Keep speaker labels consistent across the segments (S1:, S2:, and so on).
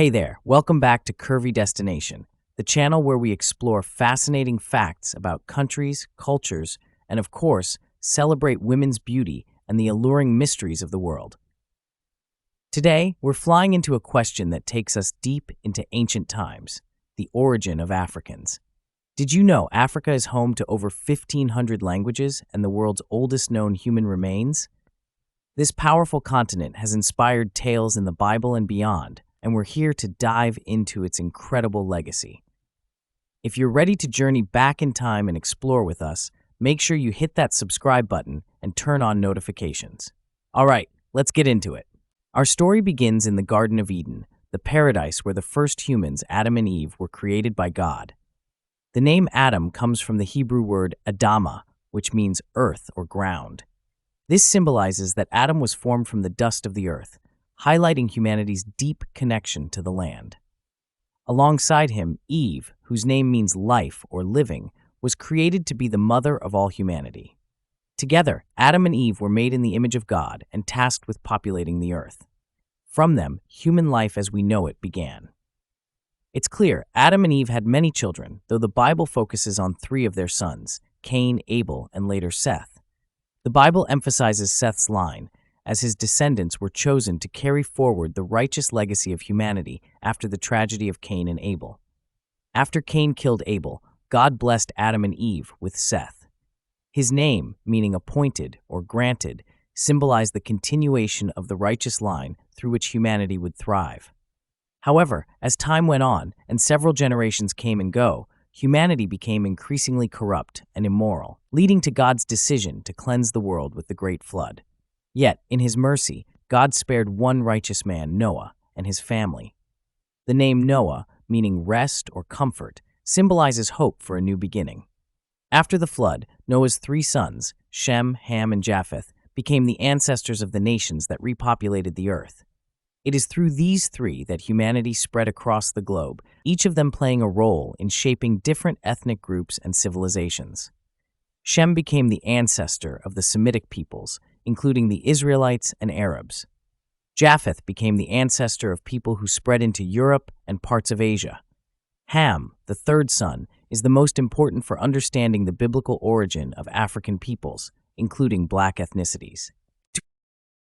S1: Hey there, welcome back to Curvy Destination, the channel where we explore fascinating facts about countries, cultures, and of course, celebrate women's beauty and the alluring mysteries of the world. Today, we're flying into a question that takes us deep into ancient times, the origin of Africans. Did you know Africa is home to over 1,500 languages and the world's oldest known human remains? This powerful continent has inspired tales in the Bible and beyond, and we're here to dive into its incredible legacy. If you're ready to journey back in time and explore with us, make sure you hit that subscribe button and turn on notifications. All right, let's get into it. Our story begins in the Garden of Eden, the paradise where the first humans, Adam and Eve, were created by God. The name Adam comes from the Hebrew word Adama, which means earth or ground. This symbolizes that Adam was formed from the dust of the earth, highlighting humanity's deep connection to the land. Alongside him, Eve, whose name means life or living, was created to be the mother of all humanity. Together, Adam and Eve were made in the image of God and tasked with populating the earth. From them, human life as we know it began. It's clear Adam and Eve had many children, though the Bible focuses on 3 of their sons, Cain, Abel, and later Seth. The Bible emphasizes Seth's line, as his descendants were chosen to carry forward the righteous legacy of humanity after the tragedy of Cain and Abel. After Cain killed Abel, God blessed Adam and Eve with Seth. His name, meaning appointed or granted, symbolized the continuation of the righteous line through which humanity would thrive. However, as time went on and several generations came and go, humanity became increasingly corrupt and immoral, leading to God's decision to cleanse the world with the Great Flood. Yet, in his mercy, God spared one righteous man, Noah, and his family. The name Noah, meaning rest or comfort, symbolizes hope for a new beginning. After the flood, Noah's 3 sons, Shem, Ham, and Japheth, became the ancestors of the nations that repopulated the earth. It is through these 3 that humanity spread across the globe, each of them playing a role in shaping different ethnic groups and civilizations. Shem became the ancestor of the Semitic peoples, including the Israelites and Arabs. Japheth became the ancestor of people who spread into Europe and parts of Asia. Ham, the 3rd son, is the most important for understanding the biblical origin of African peoples, including black ethnicities.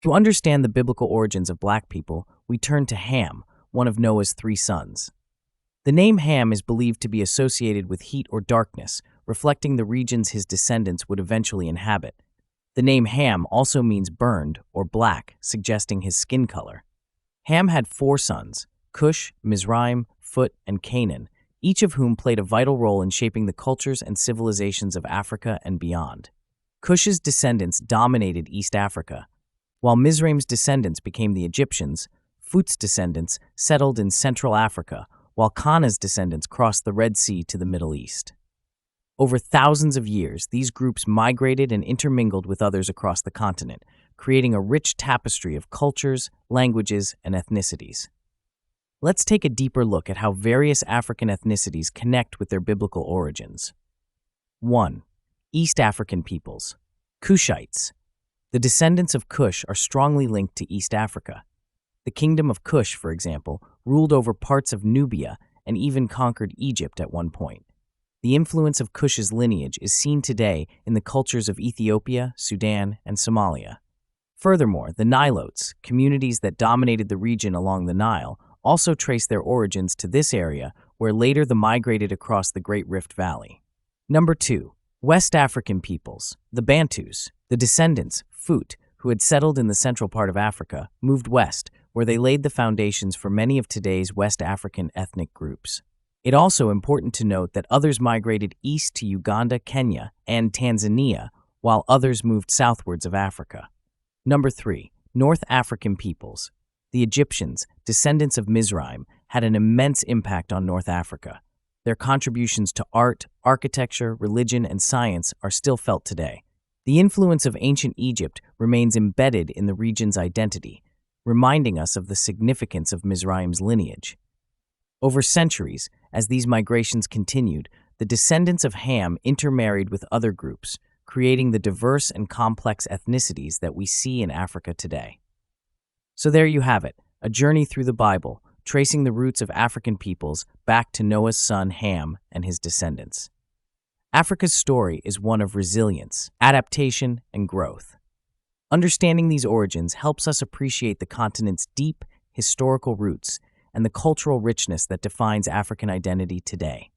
S1: To understand the biblical origins of black people, we turn to Ham, one of Noah's 3 sons. The name Ham is believed to be associated with heat or darkness, reflecting the regions his descendants would eventually inhabit. The name Ham also means burned or black, suggesting his skin color. Ham had 4 sons, Cush, Mizraim, Phut, and Canaan, each of whom played a vital role in shaping the cultures and civilizations of Africa and beyond. Cush's descendants dominated East Africa, while Mizraim's descendants became the Egyptians. Phut's descendants settled in Central Africa, while Canna's descendants crossed the Red Sea to the Middle East. Over thousands of years, these groups migrated and intermingled with others across the continent, creating a rich tapestry of cultures, languages, and ethnicities. Let's take a deeper look at how various African ethnicities connect with their biblical origins. 1. East African peoples. Cushites. The descendants of Cush are strongly linked to East Africa. The kingdom of Cush, for example, ruled over parts of Nubia and even conquered Egypt at one point. The influence of Cush's lineage is seen today in the cultures of Ethiopia, Sudan, and Somalia. Furthermore, the Nilotes, communities that dominated the region along the Nile, also trace their origins to this area, where later they migrated across the Great Rift Valley. Number 2. West African peoples, the Bantus. The descendants, Phut, who had settled in the central part of Africa, moved west, where they laid the foundations for many of today's West African ethnic groups. It's also important to note that others migrated east to Uganda, Kenya, and Tanzania, while others moved southwards of Africa. Number 3. North African peoples. The Egyptians, descendants of Mizraim, had an immense impact on North Africa. Their contributions to art, architecture, religion, and science are still felt today. The influence of ancient Egypt remains embedded in the region's identity, reminding us of the significance of Mizraim's lineage. Over centuries, as these migrations continued, the descendants of Ham intermarried with other groups, creating the diverse and complex ethnicities that we see in Africa today. So there you have it, a journey through the Bible, tracing the roots of African peoples back to Noah's son Ham and his descendants. Africa's story is one of resilience, adaptation, and growth. Understanding these origins helps us appreciate the continent's deep historical roots and the cultural richness that defines African identity today.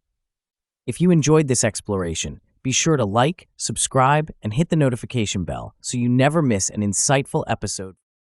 S1: If you enjoyed this exploration, be sure to like, subscribe, and hit the notification bell so you never miss an insightful episode.